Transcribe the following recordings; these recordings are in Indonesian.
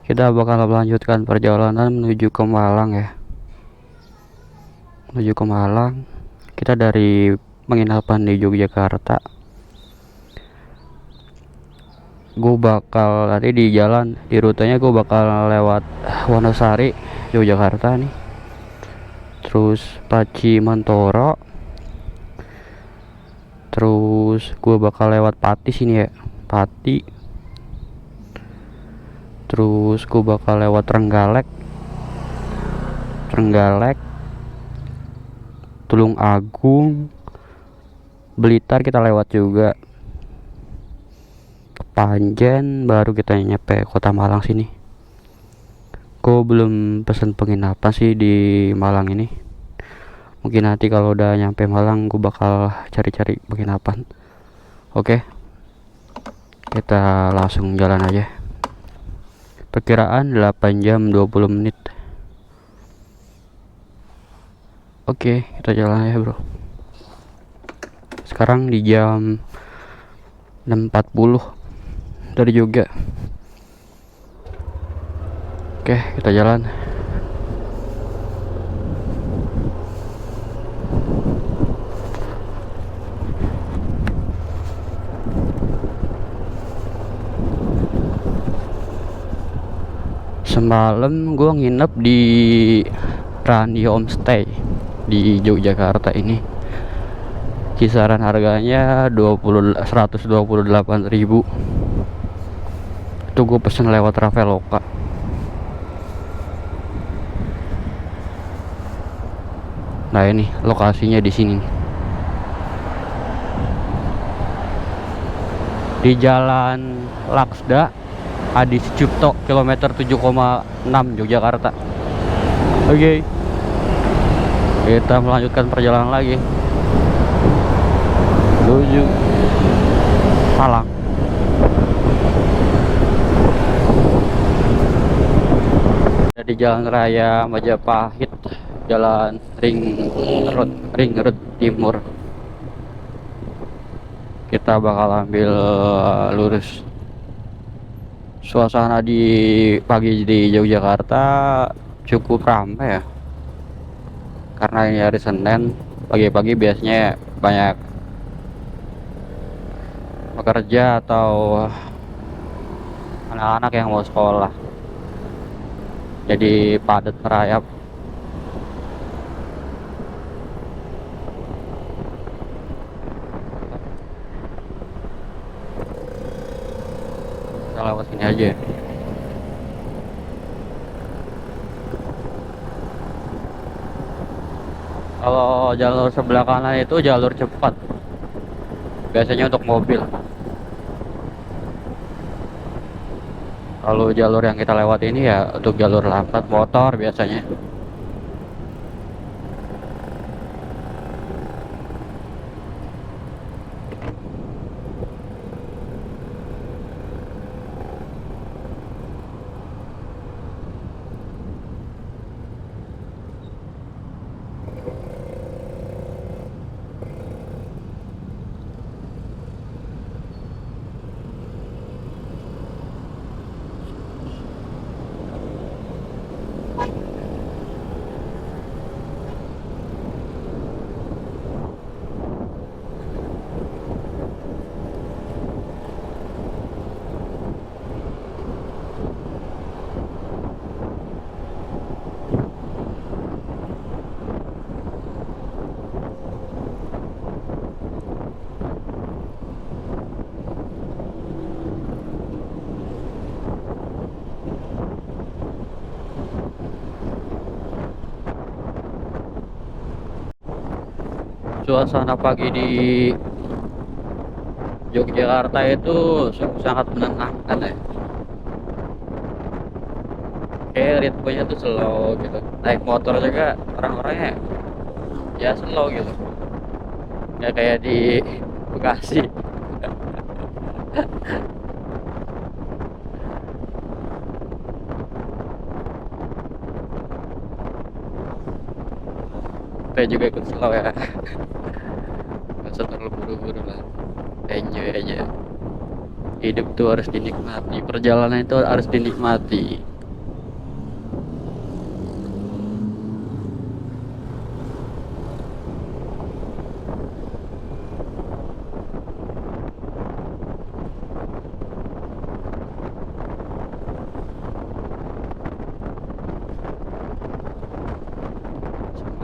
Kita bakal melanjutkan perjalanan menuju ke Malang ya. Menuju ke Malang. Kita dari penginapan di Yogyakarta. Gue bakal nanti di jalan di rutenya gue bakal lewat Wonosari, Yogyakarta nih. Terus Paci Mantoro. Terus gue bakal lewat Pati sini ya. Pati. Terus gue bakal lewat Trenggalek, Tulung Agung, Blitar kita lewat juga, Panjen, baru kita nyampe kota Malang sini. Gue belum pesen penginapan sih di Malang ini. Mungkin nanti kalau udah nyampe Malang gue bakal cari-cari penginapan. Oke, kita langsung jalan aja. Perkiraan 8 jam 20 menit. Oke, kita jalan ya bro. Sekarang di jam 6.40 dari Jogja. Oke, kita jalan. Semalam gue nginep di Rani Homestay di Yogyakarta ini. Kisaran harganya 128.000. Itu gue pesen lewat Traveloka. Nah ini lokasinya di sini. Di Jalan Laksda Adi Sucipto kilometer 7,6 Yogyakarta. Oke. Kita melanjutkan perjalanan lagi menuju Malang. Di Jalan Raya Majapahit, Jalan Ring Road Timur. Kita bakal ambil lurus. Suasana di pagi di Yogyakarta cukup ramai ya, karena ini hari Senin. Pagi-pagi biasanya banyak pekerja atau anak-anak yang mau sekolah, jadi padat merayap. Kita lewat sini aja. Kalau jalur sebelah kanan itu jalur cepat, biasanya untuk mobil. Kalau jalur yang kita lewat ini ya untuk jalur lambat motor biasanya. Suasana pagi di Yogyakarta itu sangat menenangkan ya. Kayak ritmenya tuh slow gitu. Naik motor juga orang-orangnya ya slow gitu. Nggak kayak di Bekasi. Saya juga ikut slow ya. Gak usah terlalu buru-buru lah. Enjoy aja. Hidup tuh harus dinikmati, perjalanan itu harus dinikmati.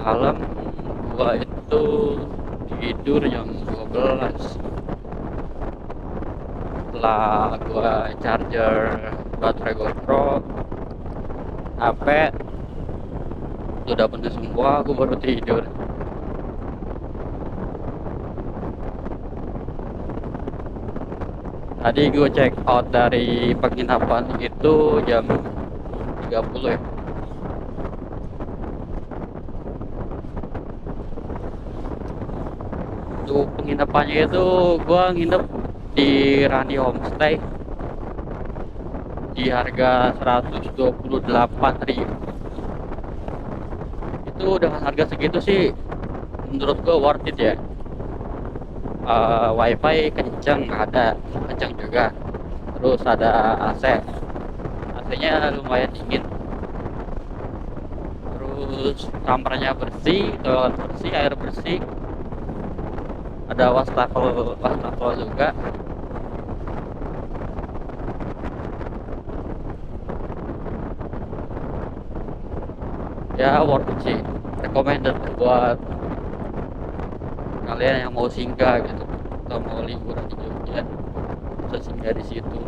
malam gua itu tidur jam 12 setelah gua charger baterai GoPro, HP udah penuh semua, gua baru tidur. Tadi gue check out dari penginapan itu jam 30 ya. Untuk penginapannya itu gue nginep di Rani Homestay di harga 128.000. Itu dengan harga segitu sih menurut gue worth it ya. Wifi kenceng, ada kenceng juga, terus ada AC nya lumayan dingin, terus kamarnya bersih, toilet bersih, air bersih, ada wastafel juga. Ya worth it sih, recommended buat kalian yang mau singgah gitu atau mau liburan di Jogja, bisa singgah di situ.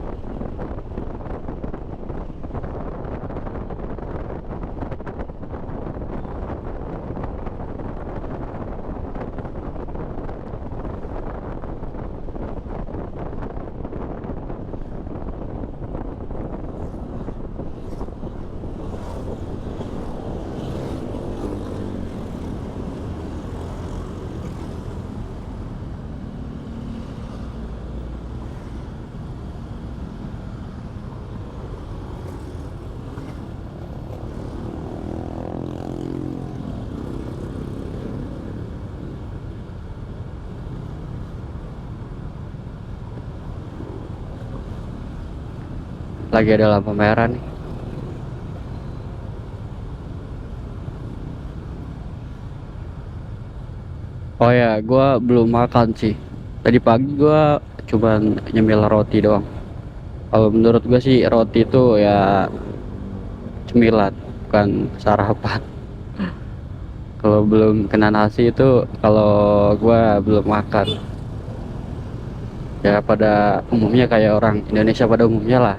Lagi ada lampu merah nih. Oh ya, gua belum makan sih. Tadi pagi gua cuman nyemil roti doang. Kalau menurut gua sih roti itu ya cemilan, bukan sarapan. Kalau belum kena nasi itu, kalau gua belum makan. Ya pada umumnya kayak orang Indonesia pada umumnya lah.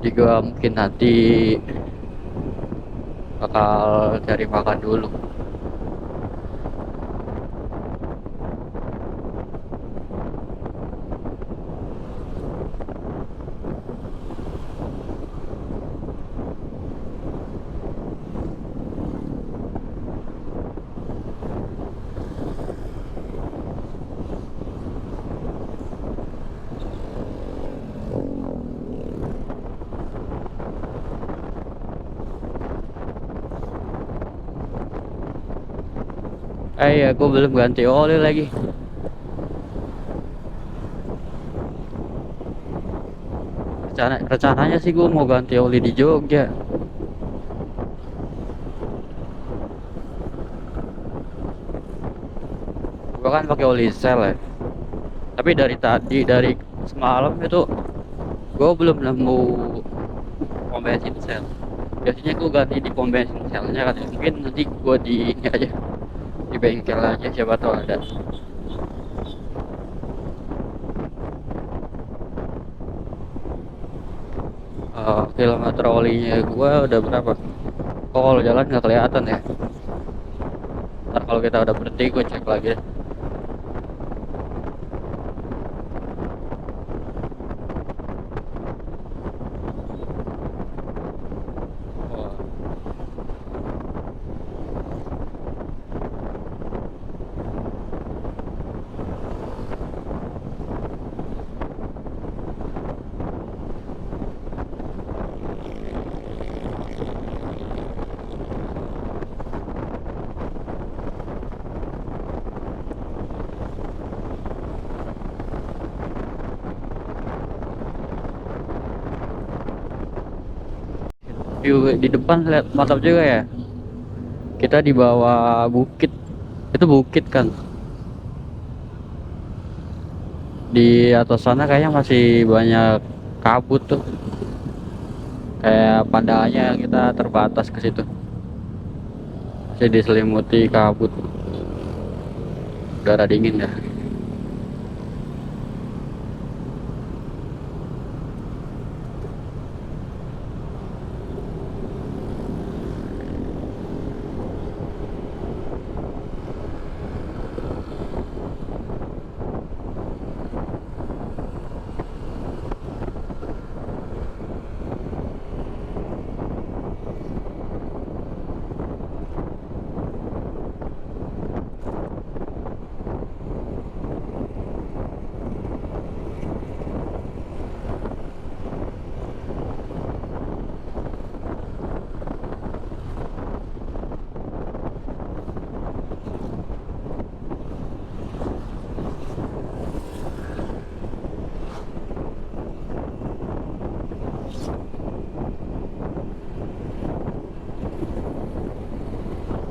Jadi gua mungkin nanti bakal cari makan dulu. Ya, gua belum ganti oli lagi. Rencananya sih gua mau ganti oli di Jogja. Gua kan pakai oli sel ya. Tapi dari semalam itu gua belum nemu pom bensin sel. Biasanya gua ganti di pom bensin selnya kan ya. Mungkin nanti gua di ini aja, di bengkel aja, siapa tahu ada. Kilometer olinya gua udah berapa? Oh, kalau jalan nggak kelihatan ya. Ntar kalau kita udah berhenti gua cek lagi. Oh, view di depan lihat mantap juga ya. Kita di bawah bukit. Itu bukit kan. Di atas sana kayaknya masih banyak kabut tuh. kayak pandangannya kita terbatas ke situ, masih diselimuti kabut, udara dingin ya.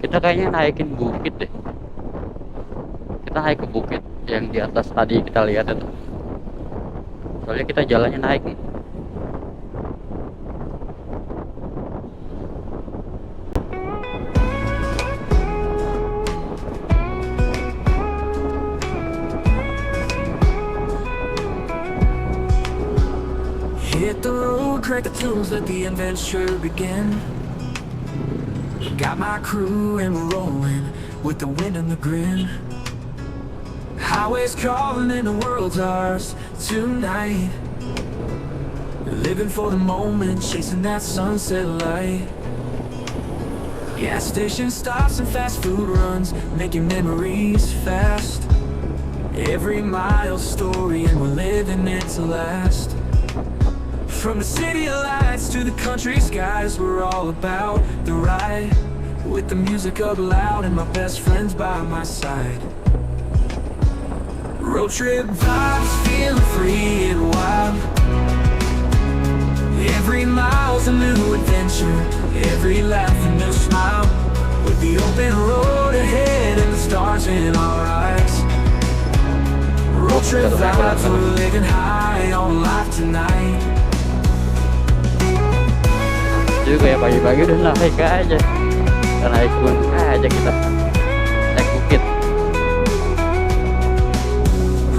Kita kayaknya naikin bukit deh, kita naik ke bukit yang di atas tadi kita lihat itu, soalnya kita jalannya naik nih. Hit the road, crank the tunes, let the adventure begin. Got my crew and we're rolling with the wind and the grin. Highways calling and the world's ours tonight. Living for the moment, chasing that sunset light. Gas station stops and fast food runs, making memories fast. Every mile's story and we're living it to last. From the city lights to the country skies, we're all about the ride. With the music up loud and my best friends by my side. Road trip vibes, feeling free and wild. Every mile's a new adventure, every laugh a new smile. With the open road ahead and the stars in our eyes. Road trip vibes, we're living high on life tonight. Juga ya pagi-pagi udah naik aja, kita naik gunung aja, kita naik bukit.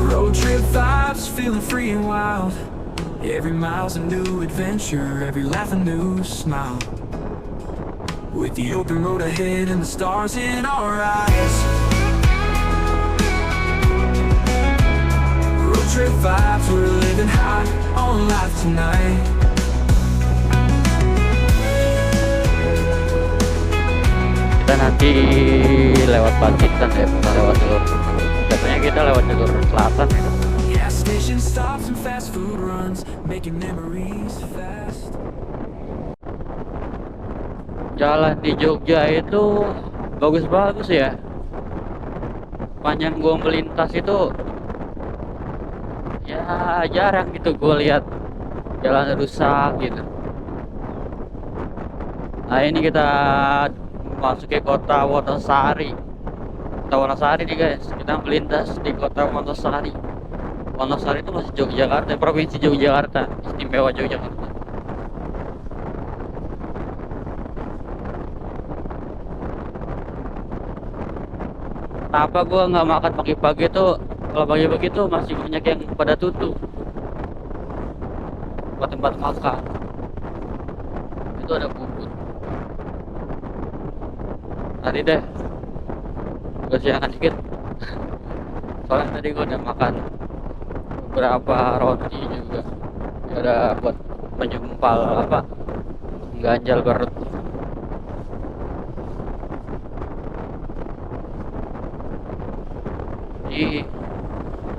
Road trip vibes, feeling free and wild. Every mile's a new adventure, every laugh a new smile. With the open road ahead and the stars in our eyes. Road trip vibes, we're living high on life tonight. Kita nanti lewat Pacitan ya, bukan lewat jalur, katanya kita lewat jalur selatan ya. Gas station stops and fast food runs, making memories fast. Jalan di Jogja itu bagus-bagus ya, panjang gua melintas itu ya jarang gitu gua lihat jalan rusak gitu. Nah ini kita memasuki kota Wonosari. Kota Wonosari nih guys, kita melintas di kota Wonosari. Wonosari itu masih Yogyakarta, provinsi Yogyakarta, istimewa Yogyakarta. Apa gua nggak makan pagi-pagi tuh? Kalau pagi-pagi tuh masih banyak yang pada tutup buat tempat makan. Itu ada bubut. Tadi deh gue siangan dikit, soalnya tadi gue udah makan beberapa roti juga ya, udah buat menyumpal apa, mengganjal perut. Ini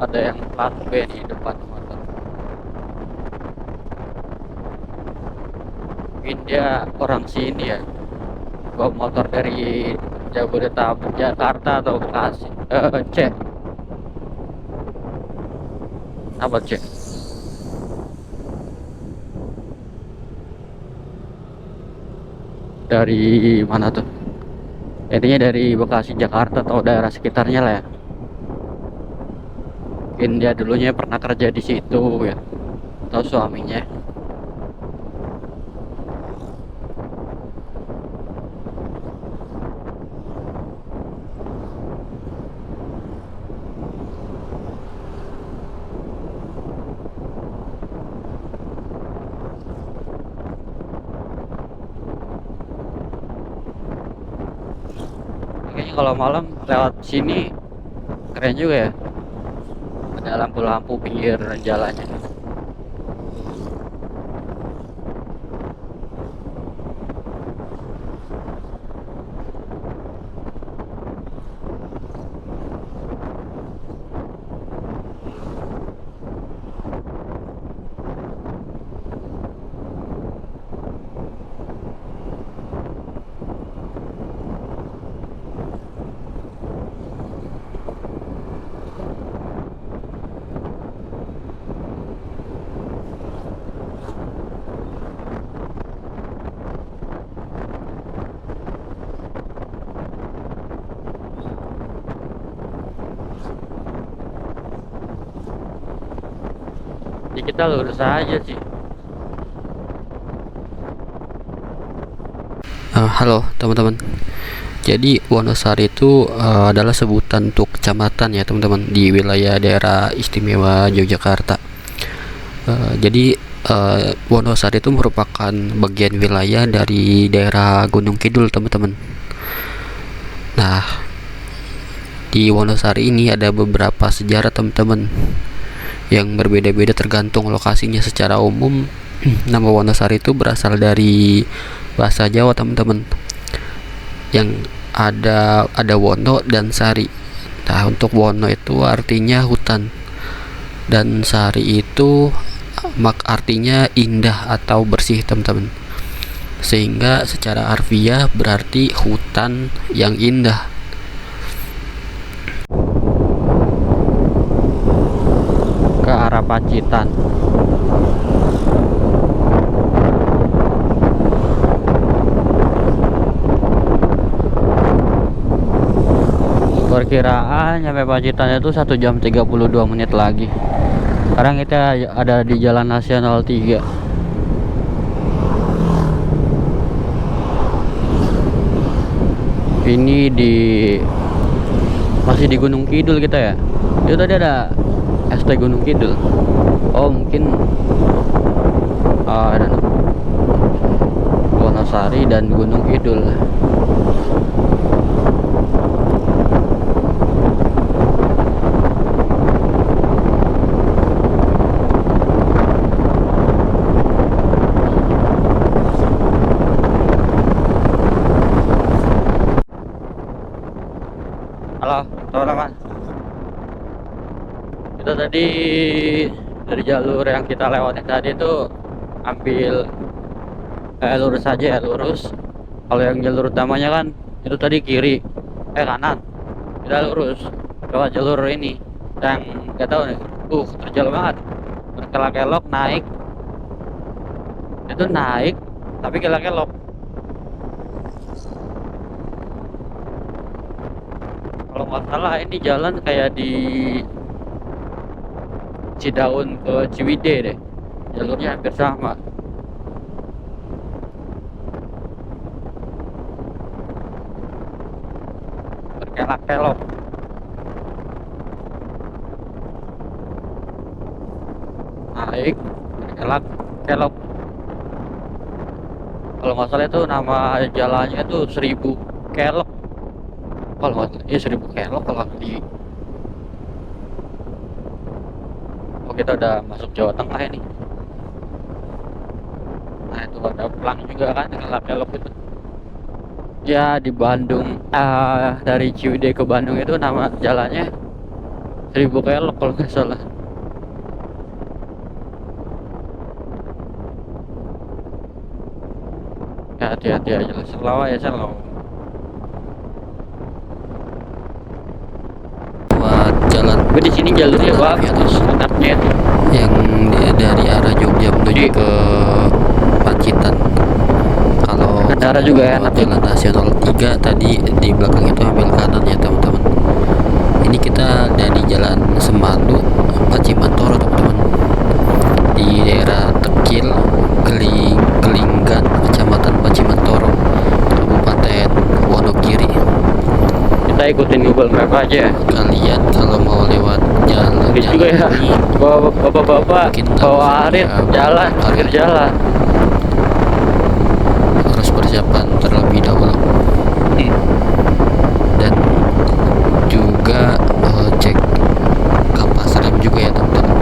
ada yang plat B di depan motor, mungkin dia orang sini ya, bawa motor dari Jabodetabek, Jakarta atau Bekasi. C apa C? Dari mana tuh? Intinya dari Bekasi, Jakarta atau daerah sekitarnya lah ya. Mungkin dia dulunya pernah kerja di situ ya, atau suaminya. kalau malam lewat sini keren juga ya, ada lampu-lampu pinggir jalannya. Ya kita lurus aja sih. Halo teman-teman. Jadi Wonosari itu adalah sebutan untuk kecamatan ya teman-teman, di wilayah daerah istimewa Yogyakarta. Jadi Wonosari itu merupakan bagian wilayah dari daerah Gunung Kidul teman-teman. Nah, di Wonosari ini ada beberapa sejarah teman-teman yang berbeda-beda tergantung lokasinya. Secara umum nama Wonosari itu berasal dari bahasa Jawa teman-teman, yang ada Wono dan Sari. Nah, untuk Wono itu artinya hutan dan Sari itu artinya indah atau bersih teman-teman, sehingga secara harfiah berarti hutan yang indah. Ke arah Pacitan. Perkiraan nyampe Pacitan itu 1 jam 32 menit lagi. Sekarang kita ada di Jalan Nasional 3. Ini masih di Gunung Kidul kita ya. Itu tadi ada ST Gunung Kidul. Oh mungkin ada Wonosari dan Gunung Kidul. Halo teman-teman, kita tadi dari jalur yang kita lewati tadi itu ambil lurus aja ya, lurus. Kalau yang jalur utamanya kan itu tadi kiri, kanan. Kita lurus lewat jalur ini yang nggak tahu nih, terjal banget, berkelok-kelok naik. Itu naik tapi kelok-kelok. Kalau nggak salah ini jalan kayak di Cidaun ke Ciwidey deh, jalurnya hampir sama. Berkelok-kelok. Naik, berkelok-kelok. Kalau nggak salah itu nama jalannya itu 1000 kelok. Kalau nggak salah, 1000 kelok kalau di. Oh, kita udah masuk Jawa Tengah ini. Nah itu ada pelang juga kan, kelok-kelok itu. Ya di Bandung, dari Ciwidey ke Bandung itu nama jalannya 1000 kelok kalau nggak salah. Ya hati-hati aja lah, selawa ya selawa. Buat jalan. Tapi di sini jalurnya bagus, enaknya itu. Yang dari arah Jogja menuju ke Pacitan. Kalau Kendara juga enak. Jalan Nasional 3 tadi di belakang itu ambil kanan ya teman-teman. Ini kita dari Jalan Semadu Pacimantoro teman-teman, di daerah Tekil, Kelinggan, Kecamatan Pacimantoro, Kabupaten Wonogiri. Kita ikutin Google Map aja. Kalian kalau mau lewat jalan juga ya, bapak-bapak bawa arit jalan, akhir jalan harus persiapan terlebih dahulu. Dan juga cek kampas rem juga ya teman-teman.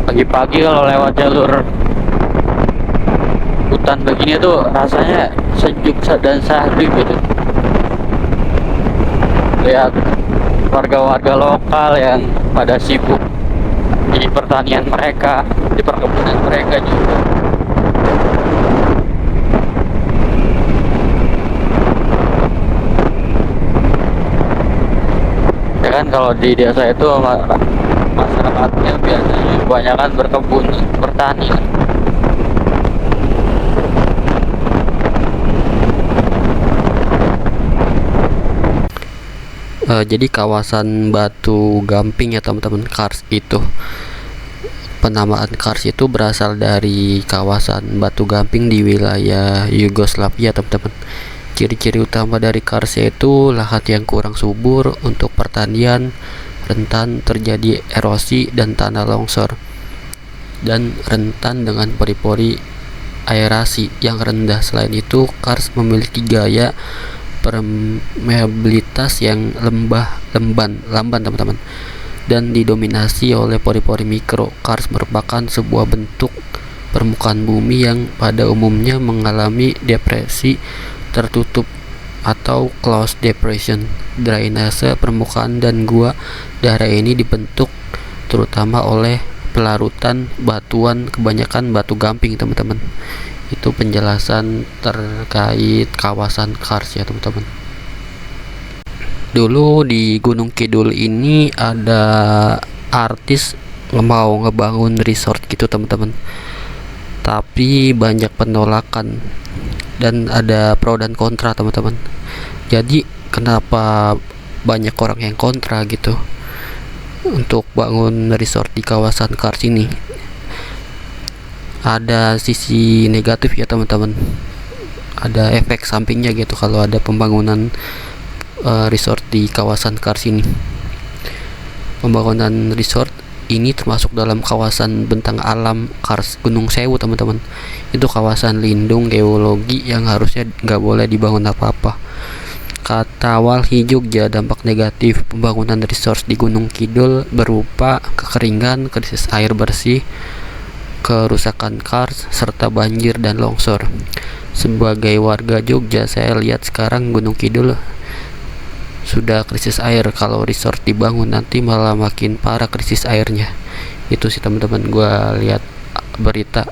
Pagi-pagi kalau lewat jalur hutan begini tuh rasanya sejuk dan syahdu gitu. Lihat warga-warga lokal yang pada sibuk di pertanian mereka, di perkebunan mereka juga. Ya kan, kalau di desa itu masyarakatnya biasanya kebanyakan berkebun, bertani. Jadi kawasan Batu Gamping ya teman-teman, Kars itu, penamaan Kars itu berasal dari kawasan Batu Gamping di wilayah Yugoslavia teman-teman. Ciri-ciri utama dari Kars yaitu lahan yang kurang subur untuk pertanian, rentan terjadi erosi dan tanah longsor, dan rentan dengan pori-pori aerasi yang rendah. Selain itu, Kars memiliki gaya permeabilitas yang lamban teman-teman, dan didominasi oleh pori-pori mikro. Kars merupakan sebuah bentuk permukaan bumi yang pada umumnya mengalami depresi tertutup atau closed depression. Drainase permukaan dan gua daerah ini dibentuk terutama oleh pelarutan batuan, kebanyakan batu gamping teman-teman. Itu penjelasan terkait kawasan Kars ya teman-teman. Dulu di Gunung Kidul ini ada artis mau ngebangun resort gitu teman-teman, tapi banyak penolakan dan ada pro dan kontra teman-teman. Jadi kenapa banyak orang yang kontra gitu untuk bangun resort di kawasan Kars ini? Ada sisi negatif ya teman-teman, ada efek sampingnya gitu kalau ada pembangunan resort di kawasan Kars ini. Pembangunan resort ini termasuk dalam kawasan bentang alam Kars Gunung Sewu teman-teman. Itu kawasan lindung geologi yang harusnya nggak boleh dibangun apa-apa. Kata Walhi Jogja, dampak negatif pembangunan resort di Gunung Kidul berupa kekeringan, krisis air bersih, kerusakan Kars, serta banjir dan longsor. Sebagai warga Jogja, saya lihat sekarang Gunung Kidul sudah krisis air. Kalau resort dibangun nanti malah makin parah krisis airnya. Itu sih teman-teman, gue lihat berita.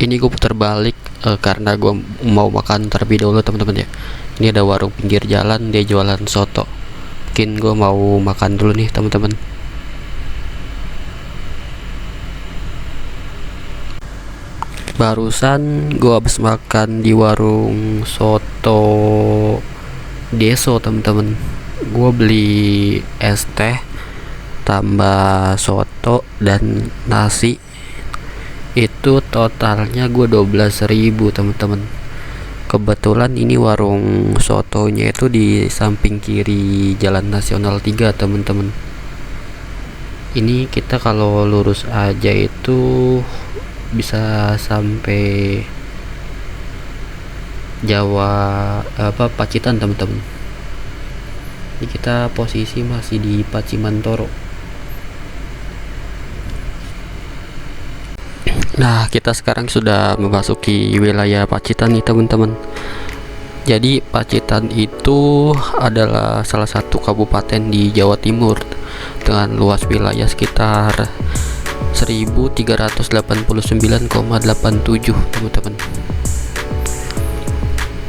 Ini gue putar balik karena gue mau makan terlebih dahulu teman-teman ya. Ini ada warung pinggir jalan, dia jualan soto. Mungkin gue mau makan dulu nih teman-teman. Barusan gue habis makan di warung soto Deso teman-teman. Gue beli es teh tambah soto dan nasi. Itu totalnya gue 12.000 teman-teman. Kebetulan ini warung sotonya itu di samping kiri Jalan Nasional 3 teman-teman. Ini kita kalau lurus aja itu bisa sampai Pacitan teman-teman. Ini kita posisi masih di Pacimantoro. Nah, kita sekarang sudah memasuki wilayah Pacitan nih teman-teman. Jadi Pacitan itu adalah salah satu kabupaten di Jawa Timur dengan luas wilayah sekitar 1389,87 teman-teman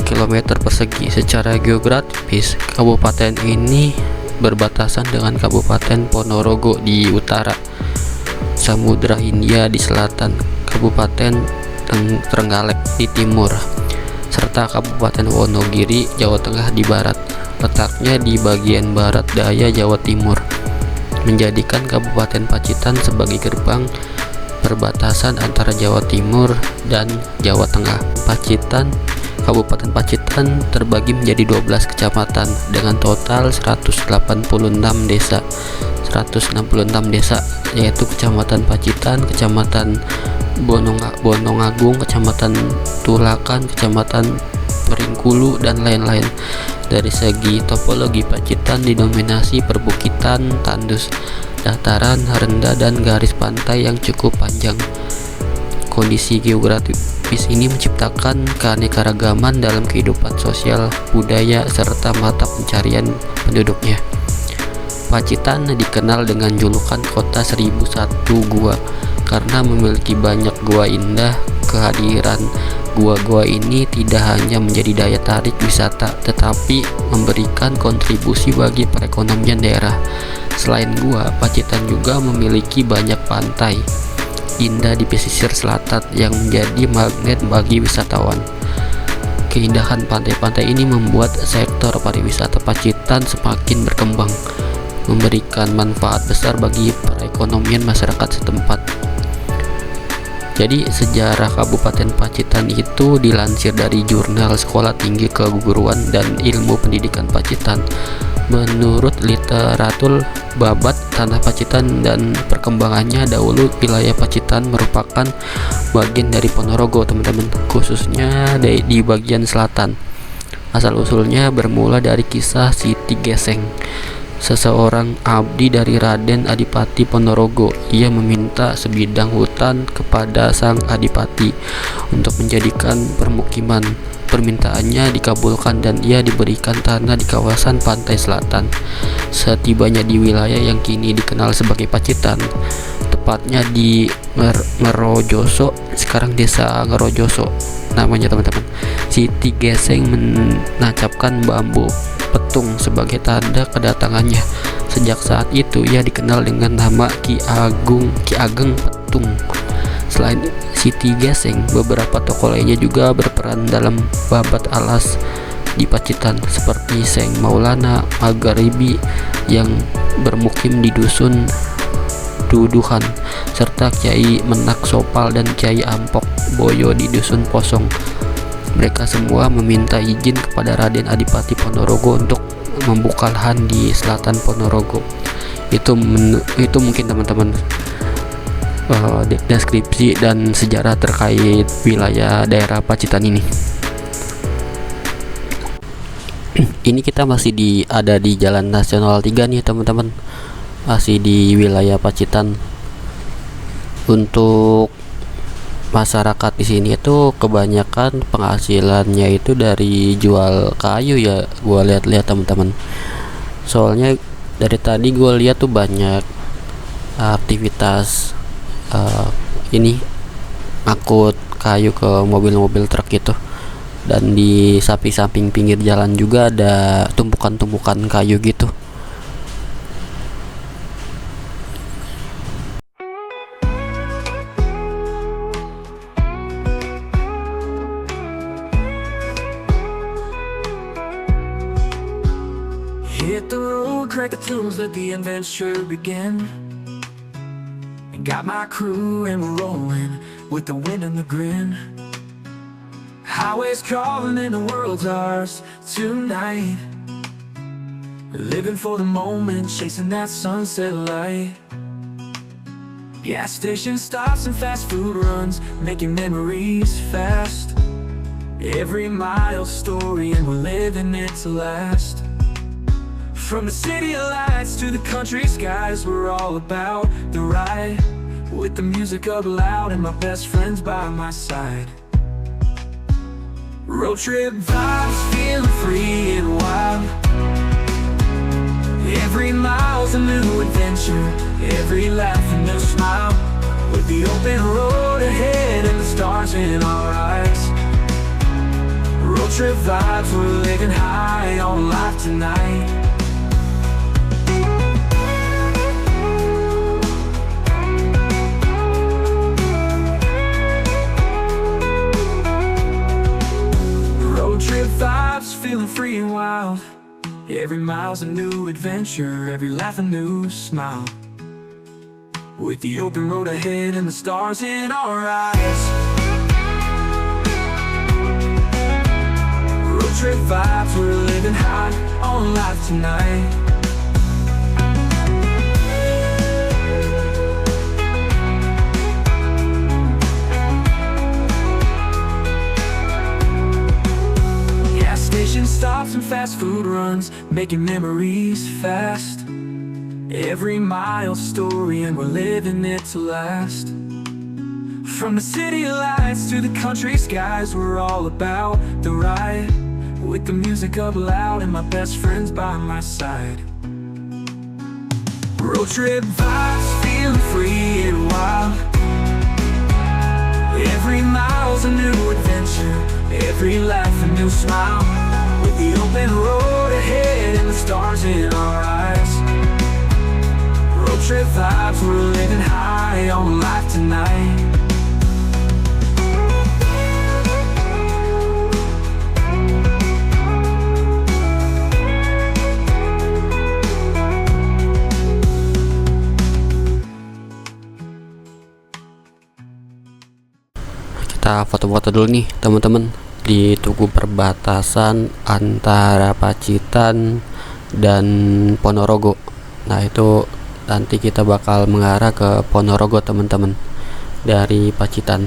kilometer persegi. Secara geografis, kabupaten ini berbatasan dengan Kabupaten Ponorogo di utara, Samudra Hindia di selatan, Kabupaten Trenggalek di timur, serta Kabupaten Wonogiri, Jawa Tengah di barat. Letaknya di bagian barat daya Jawa Timur, menjadikan Kabupaten Pacitan sebagai gerbang perbatasan antara Jawa Timur dan Jawa Tengah. Kabupaten Pacitan terbagi menjadi 12 kecamatan dengan total 166 desa. 166 desa yaitu Kecamatan Pacitan, Kecamatan Bonongagung, Kecamatan Tulakan, Kecamatan Peringkulu, dan lain-lain. Dari segi topologi, Pacitan didominasi perbukitan tandus, dataran rendah, dan garis pantai yang cukup panjang. Kondisi geografis ini menciptakan keanekaragaman dalam kehidupan sosial, budaya, serta mata pencarian penduduknya. Pacitan dikenal dengan julukan Kota 1001 Gua karena memiliki banyak gua indah. Kehadiran gua-gua ini tidak hanya menjadi daya tarik wisata, tetapi memberikan kontribusi bagi perekonomian daerah. Selain gua, Pacitan juga memiliki banyak pantai indah di pesisir selatan yang menjadi magnet bagi wisatawan. Keindahan pantai-pantai ini membuat sektor pariwisata Pacitan semakin berkembang, memberikan manfaat besar bagi perekonomian masyarakat setempat. Jadi sejarah Kabupaten Pacitan itu dilansir dari Jurnal Sekolah Tinggi Keguruan dan Ilmu Pendidikan Pacitan. Menurut literatur babat tanah Pacitan dan perkembangannya, dahulu wilayah Pacitan merupakan bagian dari Ponorogo, teman-teman, khususnya di bagian selatan. Asal-usulnya bermula dari kisah Siti Geseng, seseorang abdi dari Raden Adipati Ponorogo. Ia meminta sebidang hutan kepada sang adipati untuk menjadikan permukiman. Permintaannya dikabulkan dan ia diberikan tanah di kawasan pantai selatan. Setibanya di wilayah yang kini dikenal sebagai Pacitan, tepatnya di Ngerojoso, sekarang desa Ngerojoso namanya, teman-teman, Siti Geseng menancapkan bambu petung sebagai tanda kedatangannya. Sejak saat itu ia dikenal dengan nama Ki Ageng Petung. Selain Siti Geseng, beberapa tokoh lainnya juga berperan dalam babat alas di Pacitan, seperti Seng Maulana Magharibi yang bermukim di dusun Duduhan, serta Kiai Menak Sopal dan Kiai Ampok Boyo di dusun Posong. Mereka semua meminta izin kepada Raden Adipati Ponorogo untuk membuka lahan di selatan Ponorogo. Itu mungkin, teman-teman, deskripsi dan sejarah terkait wilayah daerah Pacitan ini. Ini kita masih ada di Jalan Nasional 3 nih, teman-teman, masih di wilayah Pacitan. Untuk masyarakat di sini itu kebanyakan penghasilannya itu dari jual kayu ya, gua lihat-lihat, teman-teman. Soalnya dari tadi gua lihat tuh banyak aktivitas ini ngangkut kayu ke mobil-mobil truk gitu. Dan di samping pinggir jalan juga ada tumpukan-tumpukan kayu gitu. Hit the road, crack the tunes, let the adventure begin. Got my crew and we're rolling with the wind and the grin. Highways calling and the world's ours tonight. Living for the moment, chasing that sunset light. Gas station stops and fast food runs, making memories fast. Every mile's story and we're living it to last. From the city lights to the country skies, we're all about the ride. With the music up loud and my best friends by my side. Road trip vibes, feeling free and wild. Every mile's a new adventure, every laugh a new smile. With the open road ahead and the stars in our eyes. Road trip vibes, we're living high on life tonight. Trip vibes, feeling free and wild. Every mile's a new adventure, every laugh a new smile. With the open road ahead and the stars in our eyes. Road trip vibes, we're living high on life tonight. runs, making memories fast. Every mile story and we're living it to last. From the city lights to the country skies, we're all about the ride. With the music up loud and my best friends by my side. Road trip vibes, feeling free and wild. Every mile's a new adventure, every life a new smile. With the open road ahead and the stars in our eyes. Road trip vibes, we're living high on life tonight. Kita foto-foto dulu nih teman-teman di tugu perbatasan antara Pacitan dan Ponorogo. Nah itu nanti kita bakal mengarah ke Ponorogo teman-teman dari Pacitan.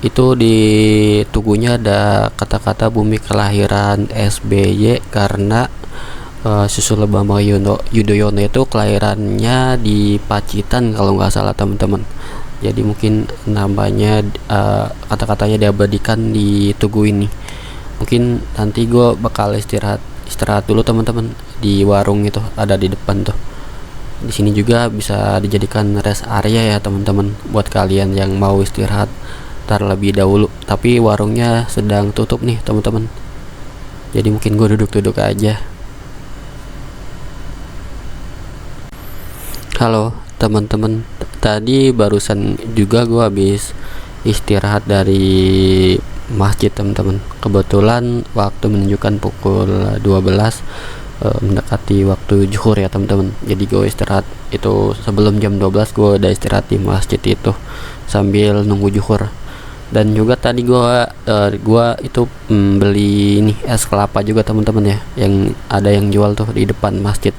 Itu di tugunya ada kata-kata bumi kelahiran SBY karena Susilo Bambang Yudhoyono itu kelahirannya di Pacitan kalau nggak salah teman-teman. Jadi mungkin namanya kata-katanya diabadikan di tugu ini. Mungkin nanti gue bakal istirahat dulu teman-teman di warung itu ada di depan tuh. Di sini juga bisa dijadikan rest area ya teman-teman buat kalian yang mau istirahat terlebih dahulu. Tapi warungnya sedang tutup nih teman-teman. Jadi mungkin gue duduk-duduk aja. Halo teman-teman, tadi barusan juga gue habis istirahat dari masjid teman-teman. Kebetulan waktu menunjukkan pukul 12 mendekati waktu zuhur ya teman-teman. Jadi gue istirahat itu sebelum jam 12 gue udah istirahat di masjid itu sambil nunggu zuhur. Dan juga tadi gue itu beli ini es kelapa juga teman-teman ya, yang ada yang jual tuh di depan masjid.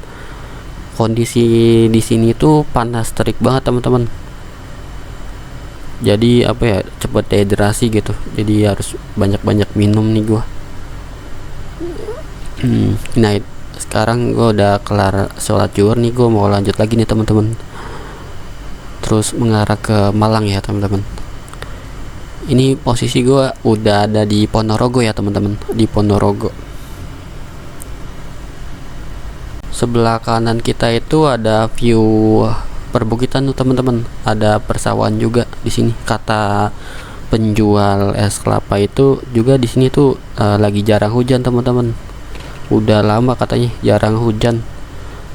Kondisi di sini tuh panas terik banget teman-teman. Jadi apa ya, cepet dehidrasi gitu. Jadi harus banyak-banyak minum nih gua. Nah sekarang gua udah kelar sholat zuhur nih, gua mau lanjut lagi nih teman-teman. Terus mengarah ke Malang ya teman-teman. Ini posisi gua udah ada di Ponorogo ya teman-teman, di Ponorogo. Sebelah kanan kita itu ada view perbukitan tuh teman-teman. Ada persawahan juga di sini. Kata penjual es kelapa itu juga di sini tuh lagi jarang hujan teman-teman. Udah lama katanya jarang hujan.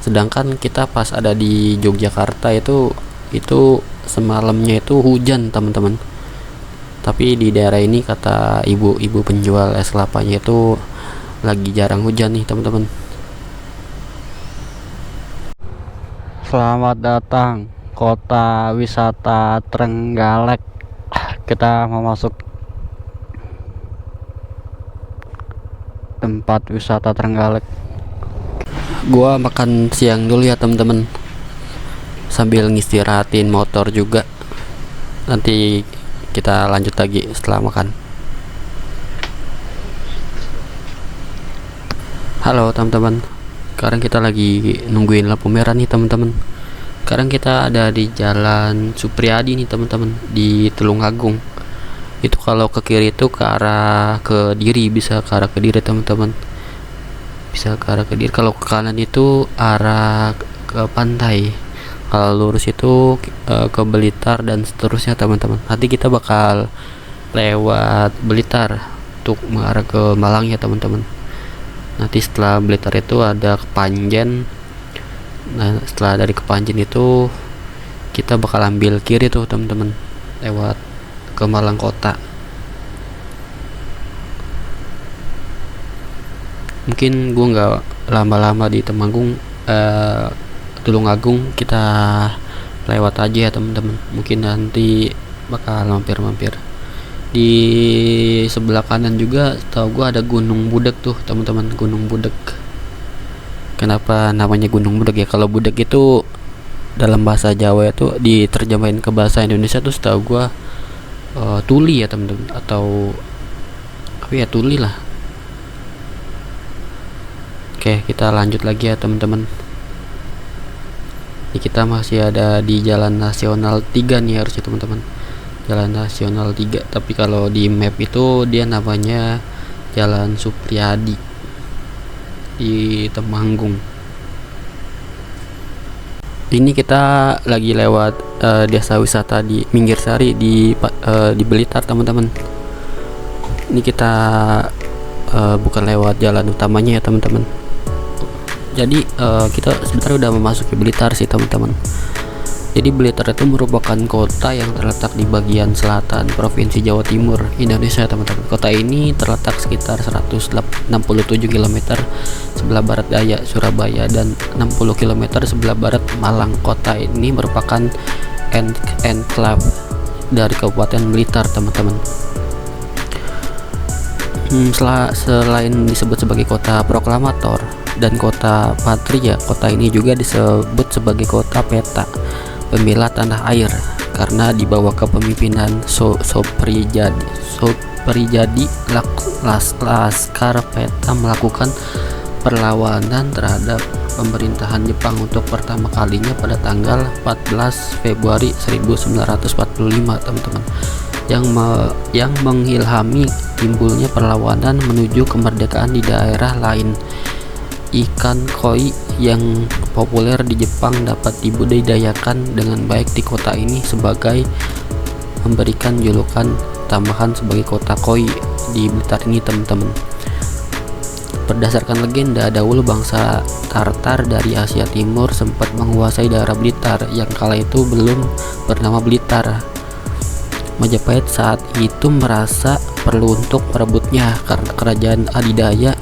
Sedangkan kita pas ada di Yogyakarta itu semalamnya itu hujan teman-teman. Tapi di daerah ini kata ibu-ibu penjual es kelapanya itu lagi jarang hujan nih teman-teman. Selamat datang kota wisata Trenggalek. Kita mau masuk tempat wisata Trenggalek. Gua makan siang dulu ya teman-teman, sambil ngistirahatin motor juga. Nanti kita lanjut lagi setelah makan. Halo teman-teman, sekarang kita lagi nungguin lampu merah nih teman-teman. Sekarang kita ada di Jalan Supriyadi nih teman-teman, di Tulungagung. Itu kalau ke kiri itu ke arah Kediri, bisa ke arah Kediri teman-teman. Bisa ke arah Kediri. Kalau ke kanan itu arah ke pantai. Kalau lurus itu ke Blitar dan seterusnya teman-teman. Nanti kita bakal lewat Blitar untuk mengarah ke Malang ya teman-teman. Nanti setelah Blitar itu ada Kepanjen. Nah setelah dari Kepanjen itu kita bakal ambil kiri tuh teman-teman, lewat ke Malang kota. Mungkin gua nggak lama-lama di Tulungagung, kita lewat aja ya teman-teman. Mungkin nanti bakal mampir-mampir. Di sebelah kanan juga tahu gua ada Gunung Budek tuh teman-teman, Gunung Budek. Kenapa namanya Gunung Budek ya? Kalau Budek itu dalam bahasa Jawa itu diterjemahin ke bahasa Indonesia tuh setahu gua tuli ya teman-teman, atau apa ya, tuli lah. Oke, kita lanjut lagi ya teman-teman. Ini kita masih ada di Jalan Nasional 3 nih harusnya teman-teman. Jalan Nasional 3, tapi kalau di map itu dia namanya Jalan Supriyadi di Temanggung. Ini kita lagi lewat desa wisata di Minggir Sari di Blitar teman-teman. Ini kita bukan lewat jalan utamanya ya teman-teman. Jadi kita sebenarnya udah memasuki Blitar sih teman-teman. Jadi Blitar itu merupakan kota yang terletak di bagian selatan Provinsi Jawa Timur, Indonesia teman-teman. Kota ini terletak sekitar 167 km sebelah barat daya Surabaya dan 60 km sebelah barat Malang. Kota ini merupakan enclave dari Kabupaten Blitar teman-teman. Selain disebut sebagai kota proklamator dan kota patria, kota ini juga disebut sebagai kota peta, pembela tanah air, karena di bawah kepemimpinan Soprijadi Laskar Peta melakukan perlawanan terhadap pemerintahan Jepang untuk pertama kalinya pada tanggal 14 Februari 1945 teman-teman, yang mengilhami timbulnya perlawanan menuju kemerdekaan di daerah lain. Ikan koi yang populer di Jepang dapat dibudidayakan dengan baik di kota ini sebagai memberikan julukan tambahan sebagai kota koi di Blitar ini teman-teman. Berdasarkan legenda, dahulu bangsa Tartar dari Asia Timur sempat menguasai daerah Blitar yang kala itu belum bernama Blitar. Majapahit saat itu merasa perlu untuk merebutnya karena kerajaan adidaya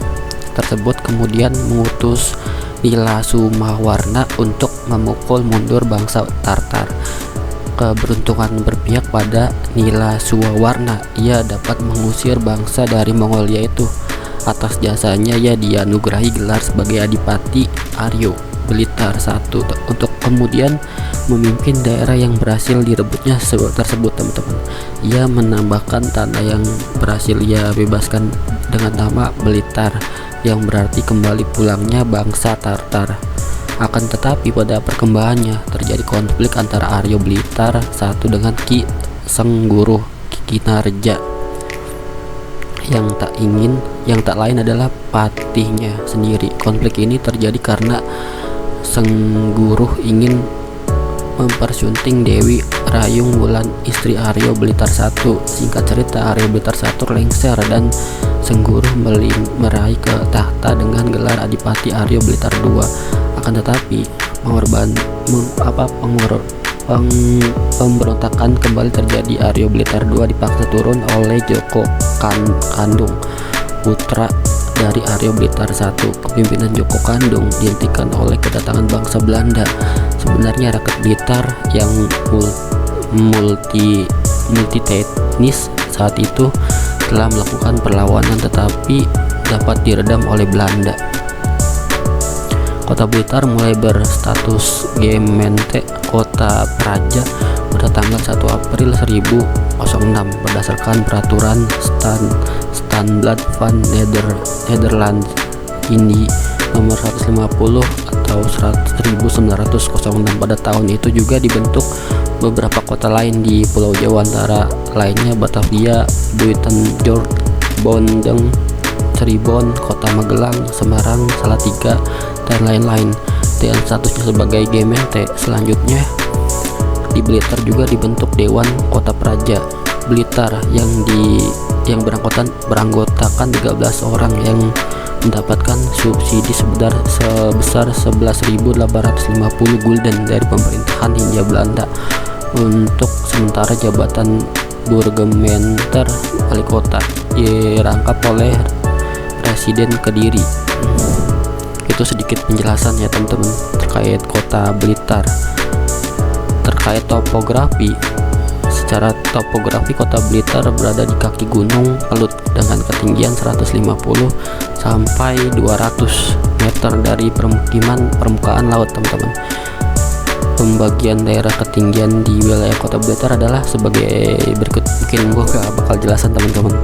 tersebut kemudian mengutus Nila Sumawarna untuk memukul mundur bangsa Tartar. Keberuntungan berpihak pada Nila Sumawarna, ia dapat mengusir bangsa dari Mongolia itu. Atas jasanya ia dianugerahi gelar sebagai Adipati Aryo Blitar I untuk kemudian memimpin daerah yang berhasil direbutnya tersebut teman-teman. Ia menambahkan tanah yang berhasil ia bebaskan dengan nama Blitar, yang berarti kembali pulangnya bangsa Tartar. Akan tetapi pada perkembangannya terjadi konflik antara Aryo Blitar I dengan Ki Sengguruh Kinarja yang tak lain adalah patihnya sendiri. Konflik ini terjadi karena Sengguruh ingin mempersunting Dewi Rayung Wulan, istri Aryo Blitar I. Singkat cerita, Aryo Blitar I lengser dan Sengguruh meraih ke tahta dengan gelar Adipati Aryo Blitar II. Akan tetapi pemberontakan kembali terjadi. Aryo Blitar II dipaksa turun oleh Joko Kandung, putra dari Aryo Blitar I. Kepemimpinan Joko Kandung dihentikan oleh kedatangan bangsa Belanda. Sebenarnya rakyat Blitar yang multi etnis saat itu telah melakukan perlawanan tetapi dapat diredam oleh Belanda. Kota Blitar mulai berstatus Gemeente Kota Praja pada tanggal 1 April 1006 berdasarkan peraturan Standblad van Nederland Indi nomor 150 atau 1906. Pada tahun itu juga dibentuk beberapa kota lain di Pulau Jawa, antara lainnya Batavia, Buitenzorg, Bondeng, Cirebon, Kota Magelang, Semarang, Salatiga, dan lain-lain dengan statusnya sebagai Gemeente. Selanjutnya di Blitar juga dibentuk Dewan Kota Praja Blitar yang beranggotakan 13 orang yang mendapatkan subsidi sebesar 11.850 gulden dari pemerintahan Hindia Belanda untuk sementara. Jabatan burgemeester wali kota dirangkap oleh Presiden Kediri. Itu sedikit penjelasan ya teman-teman terkait kota Blitar. Terkait topografi, secara topografi kota Blitar berada di kaki Gunung Kelut dengan ketinggian 150 sampai 200 meter dari permukaan laut teman-teman. Pembagian daerah ketinggian di wilayah kota Blitar adalah sebagai berikut. Mungkin gua gak bakal jelasan teman-teman,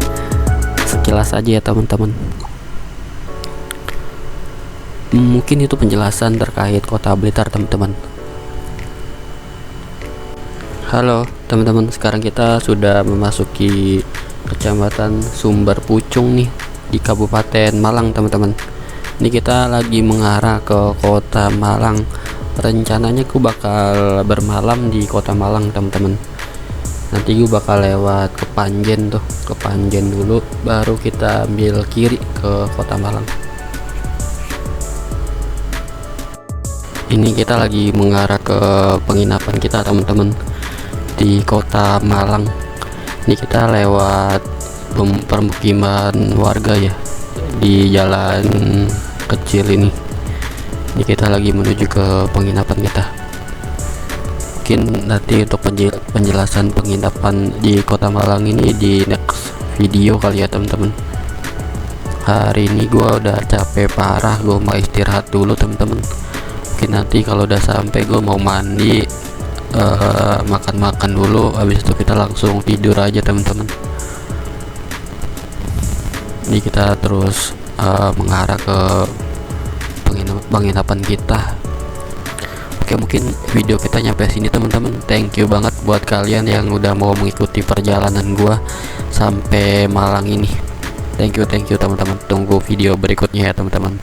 sekilas aja ya teman-teman. Mungkin itu penjelasan terkait kota Blitar teman-teman. Halo teman-teman, sekarang kita sudah memasuki Kecamatan Sumber Pucung nih di Kabupaten Malang teman-teman. Ini kita lagi mengarah ke kota Malang. Rencananya gue bakal bermalam di kota Malang teman-teman. Nanti gue bakal lewat ke Panjen tuh, ke Panjen dulu baru kita ambil kiri ke kota Malang. Ini kita lagi mengarah ke penginapan kita teman-teman di kota Malang. Ini kita lewat permukiman warga ya di jalan kecil ini. Ini kita lagi menuju ke penginapan kita. Mungkin nanti untuk penjelasan penginapan di kota Malang ini di next video kali ya teman-teman. Hari ini gua udah capek parah, gua mau istirahat dulu teman-teman. Mungkin nanti kalau udah sampai gue mau mandi, makan-makan dulu, habis itu kita langsung tidur aja teman-teman. Ini kita terus mengarah ke penginapan kita. Oke, mungkin video kita nyampe sini teman-teman. Thank you banget buat kalian yang udah mau mengikuti perjalanan gua sampai Malang ini. Thank you teman-teman. Tunggu video berikutnya ya teman-teman.